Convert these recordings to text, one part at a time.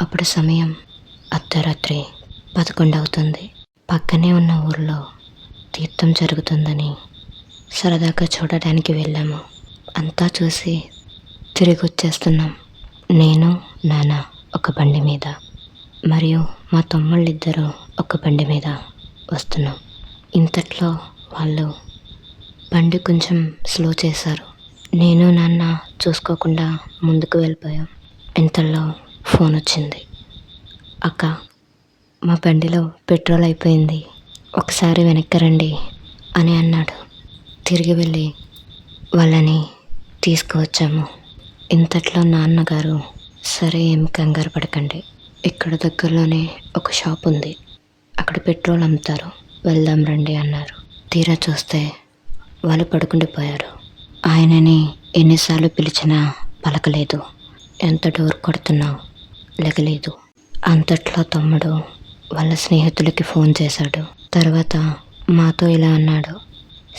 అప్పుడు సమయం అర్ధరాత్రి 11 అవుతుంది. పక్కనే ఉన్న ఊర్లో తీర్థం జరుగుతుందని సరదాగా చూడడానికి వెళ్ళాము. అంతా చూసి తిరిగి వచ్చేస్తున్నాం. నేను, నాన్న ఒక బండి మీద, మరియు మా తమ్ముళ్ళిద్దరూ ఒక బండి మీద వస్తున్నాం. ఇంతట్లో వాళ్ళు బండి కొంచెం స్లో చేశారు. నేను, నాన్న చూసుకోకుండా ముందుకు వెళ్ళిపోయాం. ఇంతలో ఫోన్ వచ్చింది. అక్క, మా బండిలో పెట్రోల్ అయిపోయింది, ఒకసారి వెనక్కి రండి అని అన్నాడు. తిరిగి వెళ్ళి వాళ్ళని తీసుకువచ్చాము. ఇంతట్లో నాన్నగారు, సరే ఏం కంగారు పడకండి, ఇక్కడ దగ్గరలోనే ఒక షాప్ ఉంది, అక్కడ పెట్రోల్ అమ్ముతారు, వెళ్దాం రండి అన్నారు. తీరా చూస్తే వాళ్ళు పడుకుండిపోయారు. ఆయనని ఎన్నిసార్లు పిలిచినా పలకలేదు. ఎంత డోర్ కొడుతున్నా లెగలేదు. అంతట్లో తమ్ముడు వాళ్ళ స్నేహితులకి ఫోన్ చేశాడు. తర్వాత మాతో ఇలా అన్నాడు,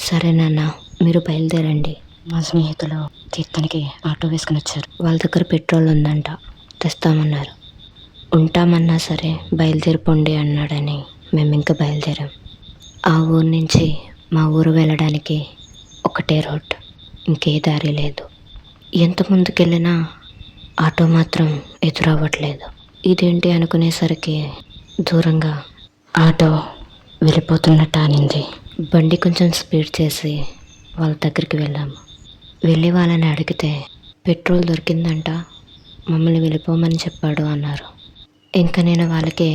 సరే నాన్న, మీరు బయలుదేరండి, మా స్నేహితులు తీర్థానికి ఆటో వేసుకుని వచ్చారు, వాళ్ళ దగ్గర పెట్రోల్ ఉందంట, తెస్తామన్నారు. ఉంటామన్నా సరే బయలుదేరిపోండి అన్నాడని మేము ఇంకా బయలుదేరాం. ఆ ఊరు నుంచి మా ఊరు వెళ్ళడానికి ఒకటే రోడ్, ఇంకే దారి లేదు. ఎంత ముందుకెళ్ళినా ఆటో మాత్రం ఎదురవ్వట్లేదు. ఇదేంటి అనుకునేసరికి దూరంగా ఆటో వెళ్ళిపోతున్నట్టు అనింది. బండి కొంచెం స్పీడ్ చేసి వాళ్ళ దగ్గరికి వెళ్ళాము. వెళ్ళి వాళ్ళని అడిగితే పెట్రోల్ దొరికిందంట, మమ్మల్ని వెళ్ళిపోమని చెప్పాడు అన్నారు. ఇంకా నేను వాళ్ళకి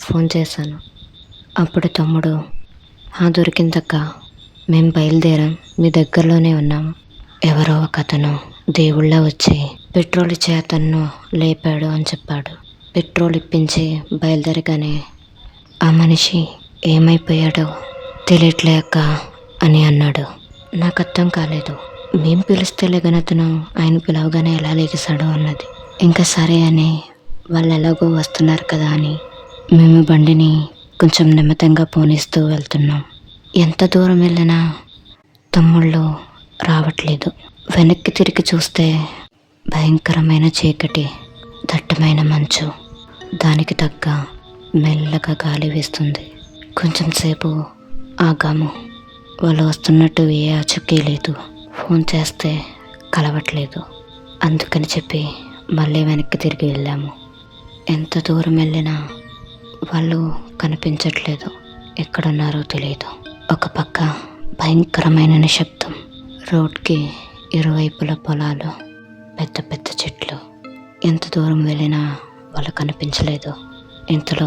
ఫోన్ చేశాను. అప్పుడు తమ్ముడు, దొరికిందక్క, మేము బయలుదేరాం, మీ దగ్గరలోనే ఉన్నాం, ఎవరో ఒక అతను దేవుళ్ళ వచ్చి పెట్రోల్ ఇచ్చే అతను లేపాడు అని చెప్పాడు. పెట్రోల్ ఇప్పించి బయలుదేరగానే ఆ మనిషి ఏమైపోయాడో తెలియట్లే అక్క అని అన్నాడు. నాకు అర్థం కాలేదు. మేము పిలిస్తే లేదని అతను ఆయన పిలవగానే ఎలా లేచాడు అన్నది. ఇంకా సరే అని వాళ్ళు ఎలాగో వస్తున్నారు కదా అని మేము బండిని కొంచెం నెమ్మదిగా పోనిస్తూ వెళ్తున్నాం. ఎంత దూరం వెళ్ళినా తమ్ముళ్ళు రావట్లేదు. వెనక్కి తిరిగి చూస్తే భయంకరమైన చీకటి, దట్టమైన మంచు, దానికి తగ్గ మెల్లగా గాలి వేస్తుంది. కొంచెం సేపు ఆగాము. వాళ్ళు వస్తున్నట్టు ఏ ఆచూకీ లేదు. ఫోన్ చేస్తే కలవట్లేదు. అందుకని చెప్పి మళ్ళీ వెనక్కి తిరిగి వెళ్ళాము. ఎంత దూరం వెళ్ళినా వాళ్ళు కనిపించట్లేదు, ఎక్కడున్నారో తెలియదు. ఒక పక్క భయంకరమైన నిశ్శబ్దం, రోడ్కి ఇరువైపుల పొలాలు, పెద్ద పెద్ద చెట్లు. ఎంత దూరం వెళ్ళినా వాళ్ళు కనిపించలేదు. ఇంతలో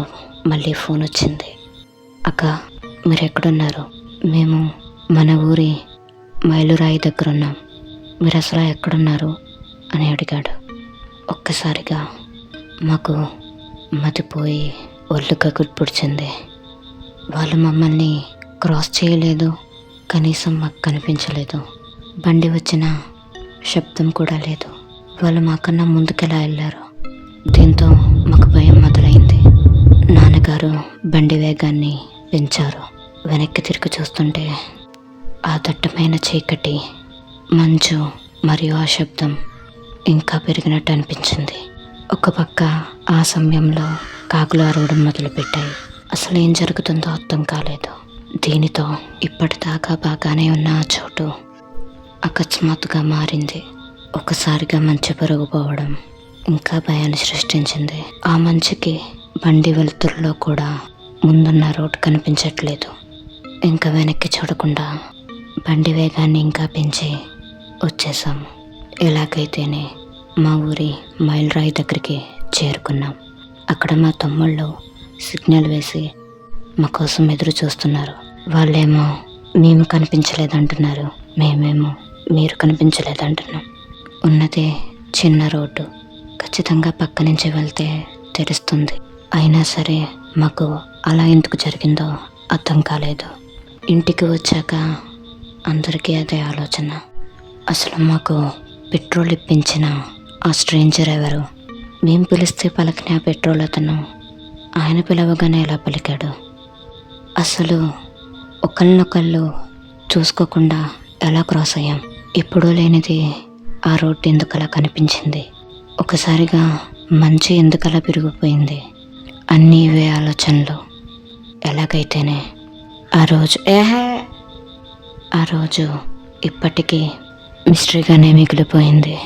మళ్ళీ ఫోన్ వచ్చింది. అక్క, మీరు ఎక్కడున్నారు? మేము మన ఊరి మైలురాయి దగ్గర ఉన్నాం, మీరు అసలు ఎక్కడున్నారు అని అడిగాడు. ఒక్కసారిగా మాకు మతిపోయి ఒళ్ళు గగురు పుడిచింది. వాళ్ళు మమ్మల్ని క్రాస్ చేయలేదు, కనీసం మాకు కనిపించలేదు. బండి వచ్చిన శబ్దం కూడా లేదు. వాళ్ళు మాకన్నా ముందుకెలా వెళ్ళారు. దీంతో మాకు భయం మొదలైంది. నాన్నగారు బండి వేగాన్ని పెంచారు. వెనక్కి తిరిగి చూస్తుంటే ఆ దట్టమైన చీకటి, మంచు మరియు ఆ శబ్దం ఇంకా పెరిగినట్టు అనిపించింది. ఒక పక్క ఆ సమయంలో కాకులు అరవడం మొదలుపెట్టాయి. అసలు ఏం జరుగుతుందో అర్థం కాలేదు. దీనితో ఇప్పటిదాకా బాగానే ఉన్న ఆ చోటు అకస్మాత్తుగా మారింది. ఒకసారిగా మంచు పెరిగిపోవడం ఇంకా భయాన్ని సృష్టించింది. ఆ మంచుకి బండి వెలుతురులో కూడా ముందున్న రోడ్ కనిపించట్లేదు. ఇంకా వెనక్కి చూడకుండా బండి వేగాన్ని ఇంకా పెంచి వచ్చేసాము. ఎలాగైతేనే మా ఊరి మైలురాయి దగ్గరికి చేరుకున్నాం. అక్కడ మా తమ్ముళ్ళు సిగ్నల్ వేసి మా కోసం ఎదురు చూస్తున్నారు. వాళ్ళేమో మేము కనిపించలేదంటున్నారు, మేమేమో మీరు కనిపించలేదంటున్నాం. ఉన్నదే చిన్న రోడ్డు, ఖచ్చితంగా పక్క నుంచి వెళ్తే తెలుస్తుంది. అయినా సరే మాకు అలా ఎందుకు జరిగిందో అర్థం కాలేదు. ఇంటికి వచ్చాక అందరికీ అదే ఆలోచన. అసలు మాకు పెట్రోల్ ఇప్పించిన ఆ స్ట్రేంజర్ ఎవరు? మేము పిలిస్తే పలికిన ఆ పెట్రోల్ అతను ఆయన పిలవగానే ఎలా పలికాడు? అసలు ఒకళ్ళనొకళ్ళు చూసుకోకుండా ఎలా క్రాస్ అయ్యాం? ఎప్పుడూ లేనిది ఆ రోడ్డు ఎందుకు అలా కనిపించింది? ఒకసారిగా మంచి ఎందుకలా పెరిగిపోయింది? అన్నీ ఇవే ఆలోచనలు. ఎలాగైతేనే ఆ రోజు ఇప్పటికీ మిస్టరీగానే మిగిలిపోయింది.